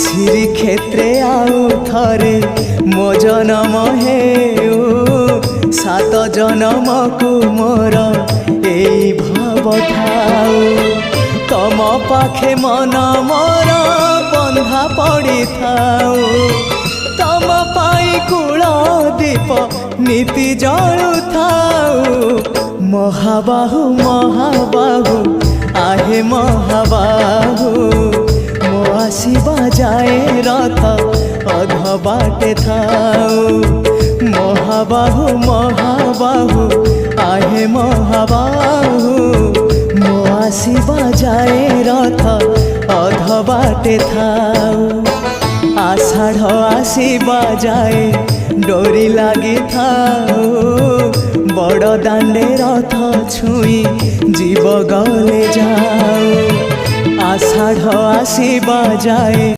श्रीक्षेत्रे आउ थरे मो जनम हेउ सात जनम को मोर एई भाव थाउ तम पाखे मन मोर बंधा पड़ी थाउ तम पाई कूल दीप नीति जलु थाउ महाबाहु महाबाहु आहे महाबाहु मो आसीबा जाए रथ अध बाटे थाउ महाबाहु महाबाहु आहे महाबाहु मो आसीबा जाए रथ अध बाटे थाउ आषाढ़ आसीबा जाए डोरी लगी थाउ बड़ दांडे रथ छुई जीव गले जाओ आषाढ़ आसीबा जाए।